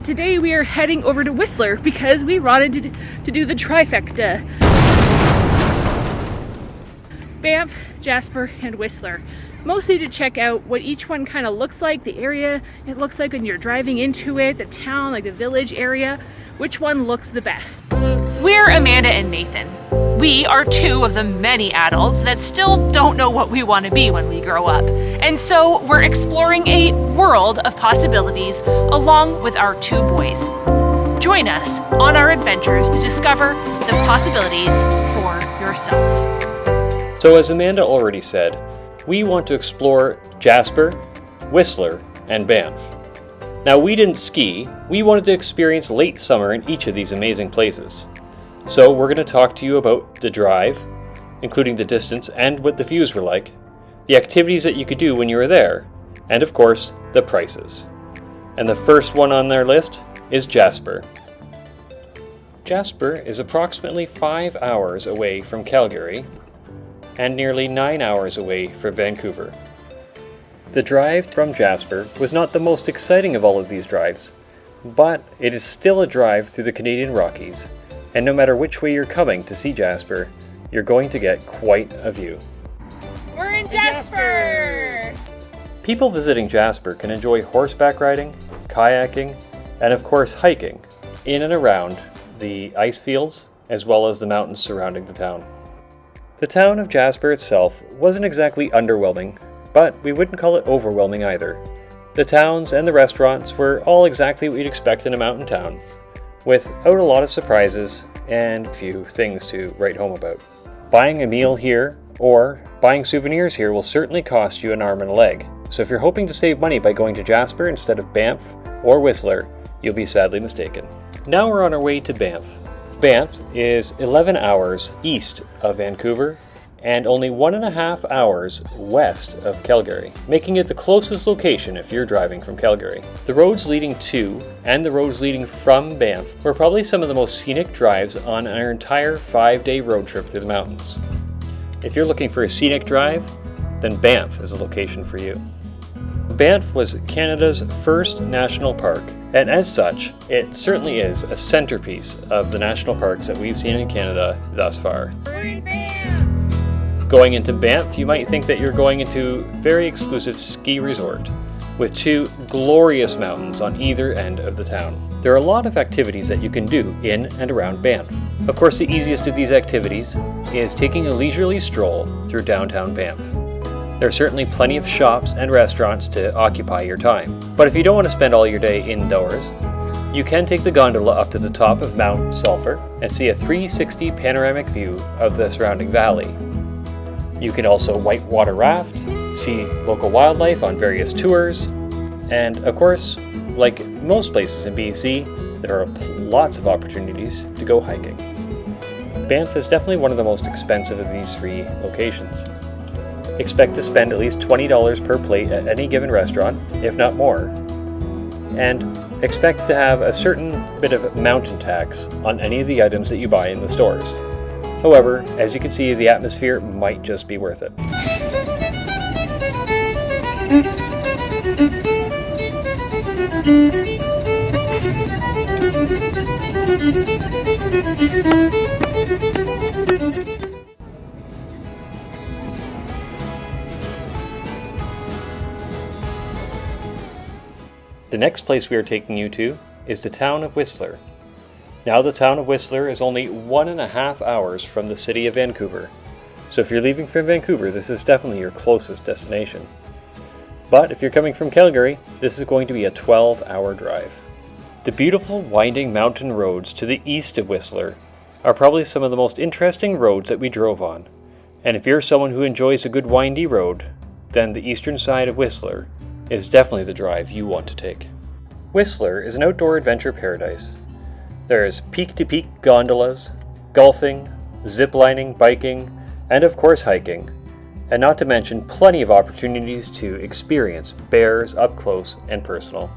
Today we are heading over to Whistler because we wanted to do the trifecta. Banff, Jasper, and Whistler. Mostly to check out what each one kind of looks like, the area it looks like when you're driving into it, the town, like the village area, which one looks the best. We're Amanda and Nathan. We are two of the many adults that still don't know what we want to be when we grow up. And so we're exploring a world of possibilities along with our two boys. Join us on our adventures to discover the possibilities for yourself. So as Amanda already said, we want to explore Jasper, Whistler, and Banff. Now we didn't ski, we wanted to experience late summer in each of these amazing places. So we're going to talk to you about the drive, including the distance and what the views were like, the activities that you could do when you were there, and of course, the prices. And the first one on their list is Jasper. Jasper is approximately 5 hours away from Calgary and nearly 9 hours away from Vancouver. The drive from Jasper was not the most exciting of all of these drives, but it is still a drive through the Canadian Rockies, and no matter which way you're coming to see Jasper, you're going to get quite a view. We're in Jasper! People visiting Jasper can enjoy horseback riding, kayaking, and of course hiking in and around the ice fields as well as the mountains surrounding the town. The town of Jasper itself wasn't exactly underwhelming, but we wouldn't call it overwhelming either. The towns and the restaurants were all exactly what you'd expect in a mountain town, without a lot of surprises and few things to write home about. Buying a meal here or buying souvenirs here will certainly cost you an arm and a leg, so if you're hoping to save money by going to Jasper instead of Banff or Whistler, you'll be sadly mistaken. Now we're on our way to Banff. Banff is 11 hours east of Vancouver and only 1.5 hours west of Calgary, making it the closest location if you're driving from Calgary. The roads leading to and the roads leading from Banff were probably some of the most scenic drives on our entire 5-day road trip through the mountains. If you're looking for a scenic drive, then Banff is a location for you. Banff was Canada's first national park, and as such, it certainly is a centerpiece of the national parks that we've seen in Canada thus far. We're in Banff! Going into Banff, you might think that you're going into a very exclusive ski resort with two glorious mountains on either end of the town. There are a lot of activities that you can do in and around Banff. Of course, the easiest of these activities is taking a leisurely stroll through downtown Banff. There are certainly plenty of shops and restaurants to occupy your time. But if you don't want to spend all your day indoors, you can take the gondola up to the top of Mount Sulphur and see a 360 panoramic view of the surrounding valley. You can also whitewater raft, see local wildlife on various tours, and of course, like most places in BC, there are lots of opportunities to go hiking. Banff is definitely one of the most expensive of these three locations. Expect to spend at least $20 per plate at any given restaurant, if not more, and expect to have a certain bit of mountain tax on any of the items that you buy in the stores. However, as you can see, the atmosphere might just be worth it. The next place we are taking you to is the town of Whistler. Now the town of Whistler is only 1.5 hours from the city of Vancouver, so if you're leaving from Vancouver, this is definitely your closest destination. But if you're coming from Calgary, this is going to be a 12-hour drive. The beautiful winding mountain roads to the east of Whistler are probably some of the most interesting roads that we drove on, and if you're someone who enjoys a good windy road, then the eastern side of Whistler is definitely the drive you want to take. Whistler is an outdoor adventure paradise. There's peak-to-peak gondolas, golfing, ziplining, biking, and of course hiking, and not to mention plenty of opportunities to experience bears up close and personal.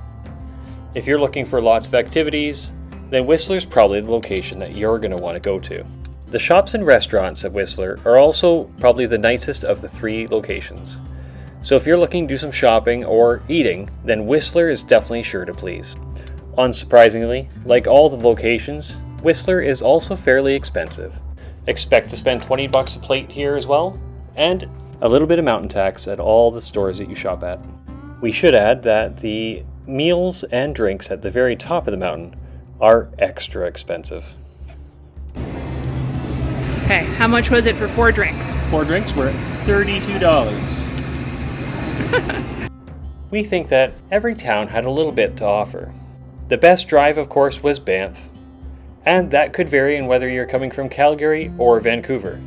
If you're looking for lots of activities, then Whistler's probably the location that you're going to want to go to. The shops and restaurants of Whistler are also probably the nicest of the three locations. So if you're looking to do some shopping or eating, then Whistler is definitely sure to please. Unsurprisingly, like all the locations, Whistler is also fairly expensive. Expect to spend $20 a plate here as well, and a little bit of mountain tax at all the stores that you shop at. We should add that the meals and drinks at the very top of the mountain are extra expensive. Okay, how much was it for 4 drinks? 4 drinks were $32. We think that every town had a little bit to offer. The best drive, of course, was Banff, and that could vary in whether you're coming from Calgary or Vancouver.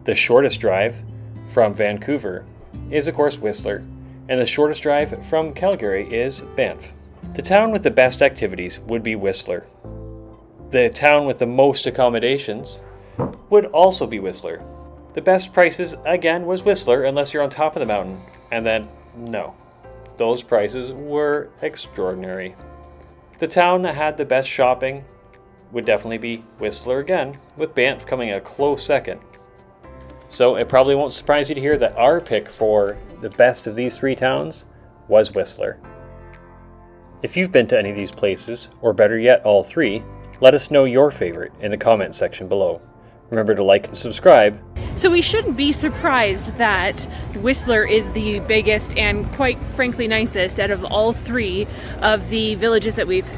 The shortest drive from Vancouver is, of course, Whistler, and the shortest drive from Calgary is Banff. The town with the best activities would be Whistler. The town with the most accommodations would also be Whistler. The best prices, again, was Whistler, unless you're on top of the mountain, and then, no. Those prices were extraordinary. The town that had the best shopping would definitely be Whistler again, with Banff coming a close second. So it probably won't surprise you to hear that our pick for the best of these 3 towns was Whistler. If you've been to any of these places, or better yet all 3, let us know your favorite in the comment section below. Remember to like and subscribe. So we shouldn't be surprised that Whistler is the biggest and quite frankly nicest out of all 3 of the villages that we've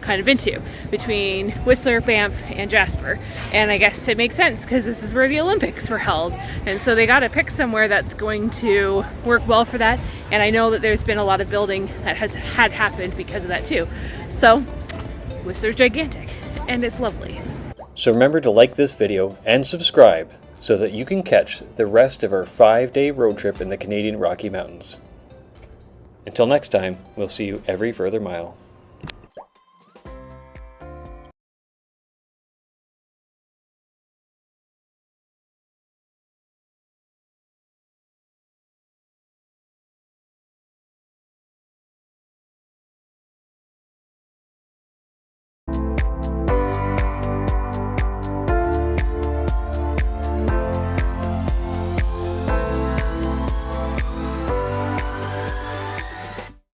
kind of been to, between Whistler, Banff, and Jasper. And I guess it makes sense because this is where the Olympics were held. And so they got to pick somewhere that's going to work well for that. And I know that there's been a lot of building that had happened because of that too. So Whistler's gigantic and it's lovely. So remember to like this video and subscribe so that you can catch the rest of our 5-day road trip in the Canadian Rocky Mountains. Until next time, we'll see you every further mile.